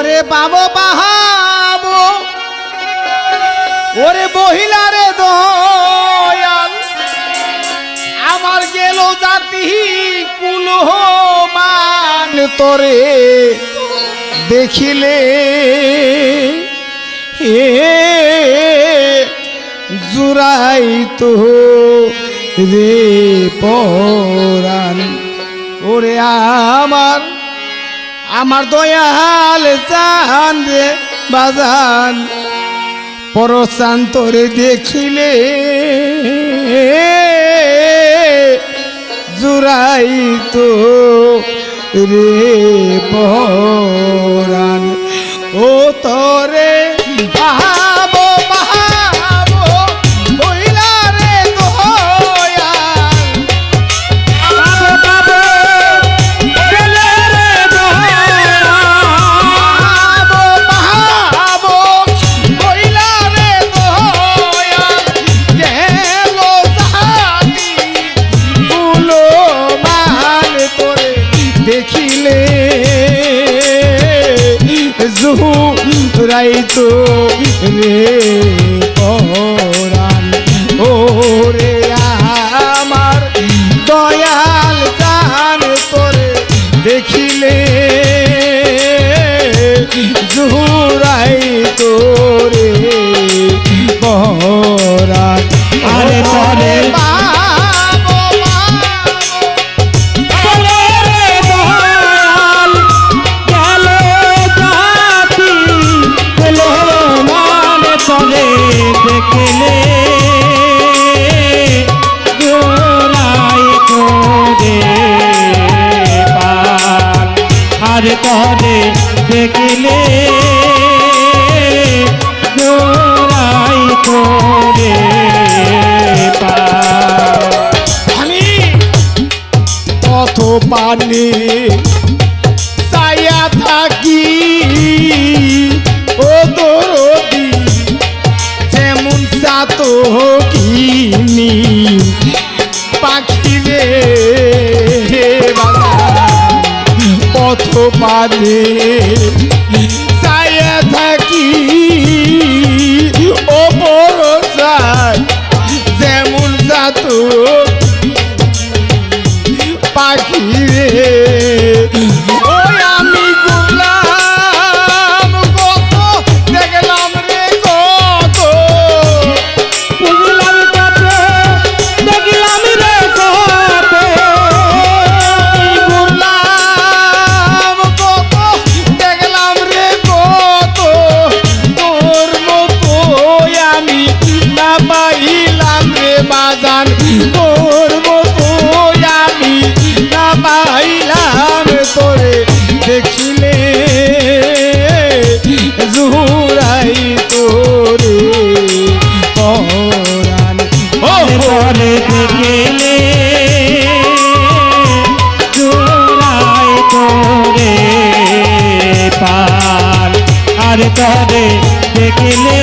ওরে পাবো পাহাবো ওরে বহিলারে দয়াল আমার গেল জাতি কুল মান তোরে দেখিলে হে জুরাই তো রে পরাণ ওরে আমার দয়াল চান রে বাজান পরশান তোরে দেখিলে জুরাই তো রে পরাণ ও তোরে পাহাবো পাহাবো বইলা রে দয়াল পাবো পাবো গেলে রে দয়াল পাহাবো পাহাবো বইলা রে দয়াল গেল জাতি কুলো মান তোরে দেখিলে জুরাই তো রে পরাণ ওরে আমার দয়াল জান তোরে দেখিলে জুরাই তোরে পরাণ আরে তোরে পাবো গেলে রে দয়াল গেলে জাতি গেলে মান তোরে দেখিলে জোড়াই তোরে পাল আরে তোরে দেখিলে জোড়াই তোরে পাল আমি পথ পানে চাইয়া থাকি ও দরদি যেমন সাত কিনি পাখি রে পথ পানে চাইয়া থাকি ও বড় যেমন সাত পাখি রে ওই আমি গুলাম কত দেখলাম রে কত বুঝলাম কত দেখলাম রে কত গুলাম কত দেখলাম রে কত তোর মতো আমি না পাইলাম রে বাজান তোর মতো আমি না পাইলাম তোরে দেখিলে জুরাই তোরে পরাণ তোরে দেখিলে জোড়াই তোরে পাল আর তোরে দেখিলে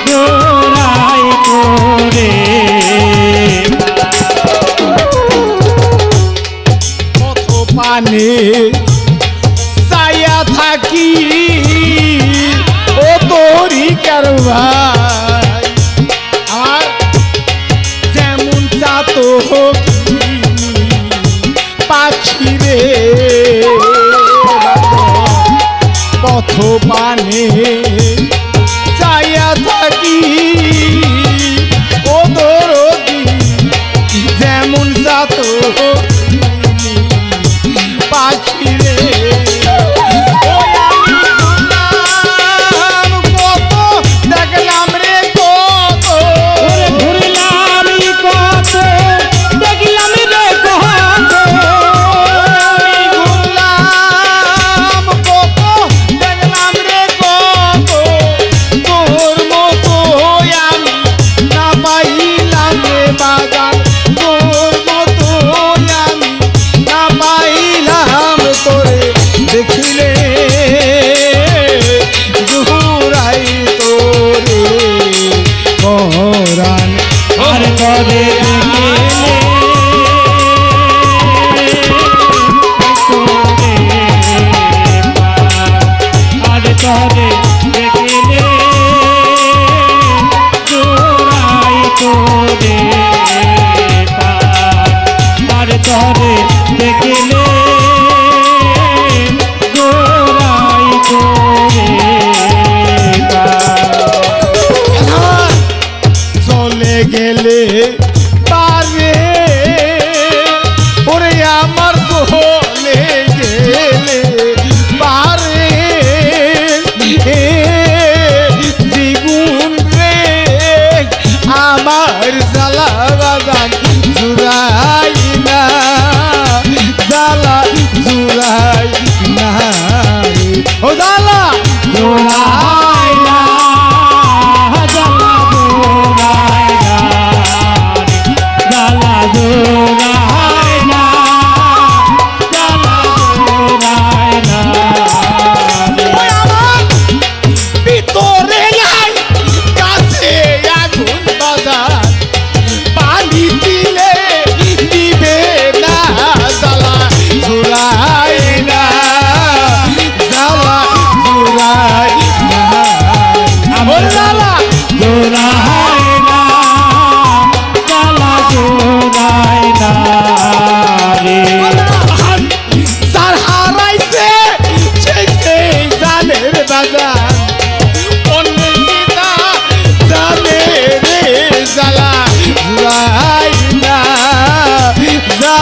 জোড়াই তোরে পথ পানে চাইয়া থাকি ও তোরি কারভাই আমার যেমন চাত পাখি রে পথ পানে চাইয়া থাকি ও দরদি যেমন চাত পাখি রে ওই আমি গুলাম কত দেখলাম রে কত ঘুরলাম কত দেখলাম রে কত আমি গুলাম কত দেখলাম রে কত তোর মতো আমি না পাইলাম রে বাগান তোর মতো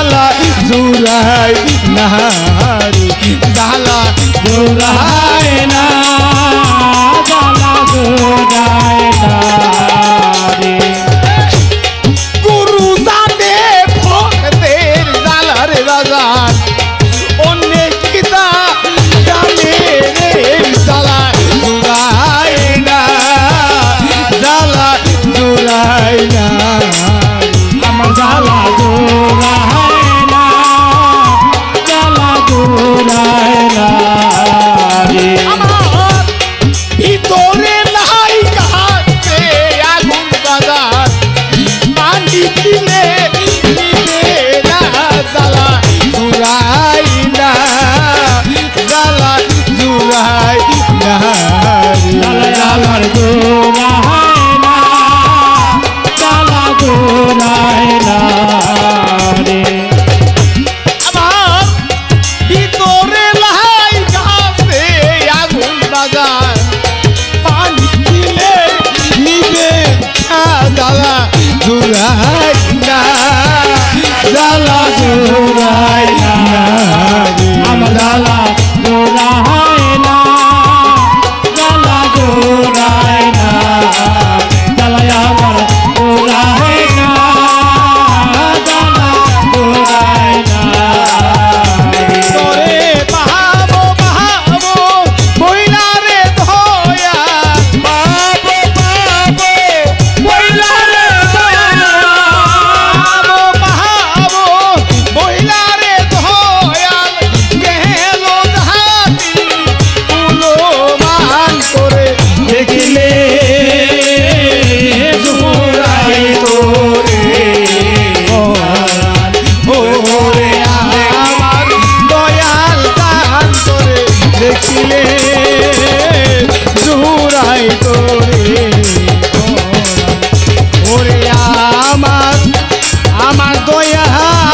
জ্বালা জুড়াই না রে জ্বালা জোড়ায় না জ্বালা জোড়ায় না রে গুরু জানে ভক্তের জ্বালার বাজার অনেক গীতা জানে রে জ্বালা জুড়াই না জ্বালা জুড়াই না আমার জ্বালা জোড়ায় না জ্বালা জোড়ায় না রে আমার ভিতরে নাই কাছে আগুন বাজার পানি দিলে নিবে না জ্বালা জুড়াই না জ্বালা জুড়াই না জ্বালা আমার জোড়ায় না জ্বালা জোড়ায় না রে আমার ভিতরে নাই কাছে আগুন বাজার পানি দিলে নিবে না জ্বালা জুড়াই না জ্বালা জুড়াই না আমার জ্বালা জোড়ায় না জ্বালা জোড়ায় না জ্বালা আমার জোড়ায় না জ্বালা জোড়ায় না তোরে বাহাবো বাহাবো বইলা রে ধয়া বাহাবো বাহাবো বইলা রে ধয়া বাহাবো বাহাবো বইলা রে ধয়া গেল জাতি উলো মান করে দেখিলে জুড়াই তোরে ওরে আমার দয়াল দান করে দেখিলে জুড়াই তোরে ওরে আমার দয়াল